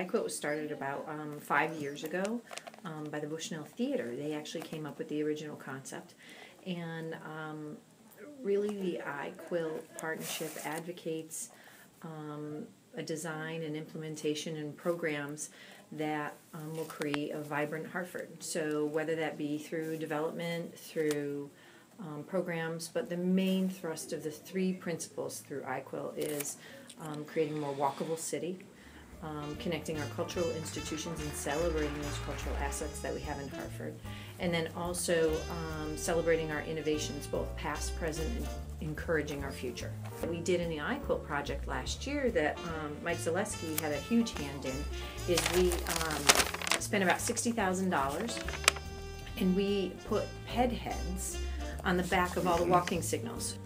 iQuilt was started about 5 years ago by the Bushnell Theater. They actually came up with the original concept. And really the iQuilt partnership advocates a design and implementation and programs that will create a vibrant Hartford. So whether that be through development, through programs, but the main thrust of the three principles through iQuilt is creating a more walkable city, connecting our cultural institutions and celebrating those cultural assets that we have in Hartford, and then also celebrating our innovations, both past, present, and encouraging our future. What we did in the iQuilt project last year that Mike Zaleski had a huge hand in is we spent about $60,000 and we put ped heads on the back of all the walking signals.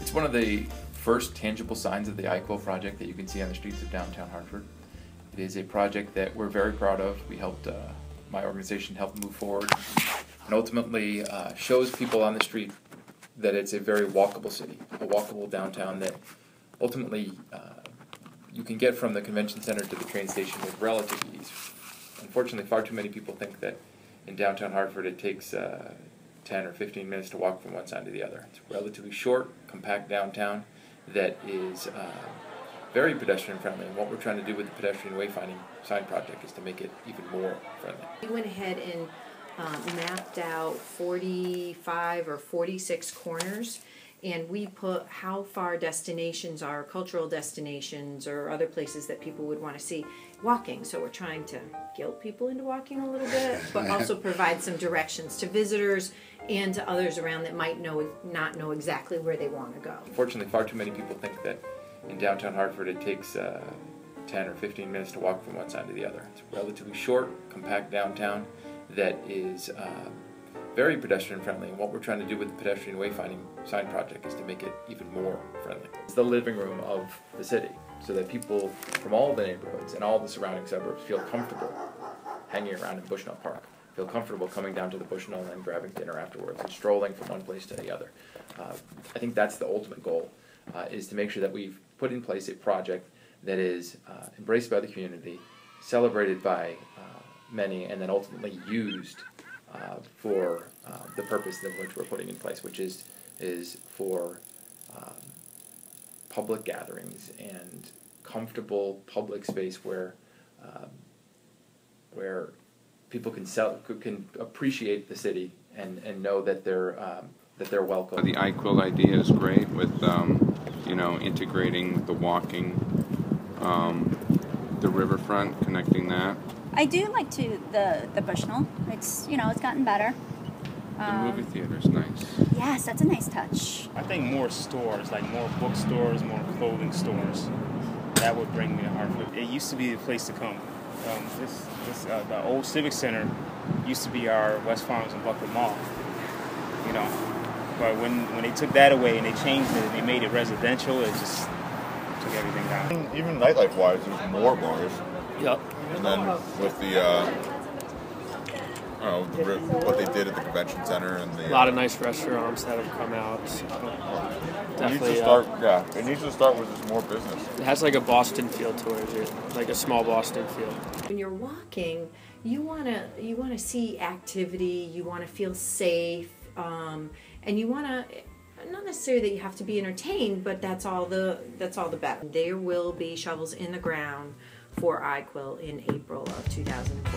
It's one of the first tangible signs of the iQuilt project that you can see on the streets of downtown Hartford. It is a project that we're very proud of. We helped, my organization helped move forward and ultimately shows people on the street that it's a very walkable city, a walkable downtown that ultimately you can get from the convention center to the train station with relative ease. Unfortunately, far too many people think that in downtown Hartford it takes 10 or 15 minutes to walk from one side to the other. It's a relatively short, compact downtown that is very pedestrian friendly, and what we're trying to do with the pedestrian wayfinding sign project is to make it even more friendly. We went ahead and mapped out 45 or 46 corners, and we put how far destinations are, cultural destinations or other places that people would want to see walking. So we're trying to guilt people into walking a little bit, but also provide some directions to visitors and to others around that might not know exactly where they want to go. Unfortunately, far too many people think that in downtown Hartford it takes 10 or 15 minutes to walk from one side to the other. It's a relatively short, compact downtown that is very pedestrian friendly, and what we're trying to do with the pedestrian wayfinding sign project is to make it even more friendly. It's the living room of the city, so that people from all the neighborhoods and all the surrounding suburbs feel comfortable hanging around in Bushnell Park, feel comfortable coming down to the Bushnell and grabbing dinner afterwards and strolling from one place to the other. I think that's the ultimate goal, is to make sure that we've put in place a project that is embraced by the community, celebrated by many, and then ultimately used for the purpose that which we're putting in place, which is for public gatherings and comfortable public space where people can appreciate the city and know that they're welcome. The iQuilt idea is great with integrating the walking, the riverfront, connecting that. I do like the Bushnell. It's it's gotten better. The movie theater's nice. Yes, that's a nice touch. I think more stores, like more bookstores, more clothing stores, that would bring me to Hartford. It used to be the place to come. The old Civic Center used to be our West Farms and Buckler Mall, But when they took that away and they changed it and they made it residential, it just took everything down. Even nightlife-wise, there's more bars. Yep. And then with the, what they did at the convention center and the... A lot of nice restaurants that have come out. Definitely. It needs to start with just more business. It has like a Boston feel towards it, like a small Boston feel. When you're walking, you wanna see activity, you wanna feel safe, and you wanna, not necessarily that you have to be entertained, but that's all the better. There will be shovels in the ground for iQuilt in April of 2012.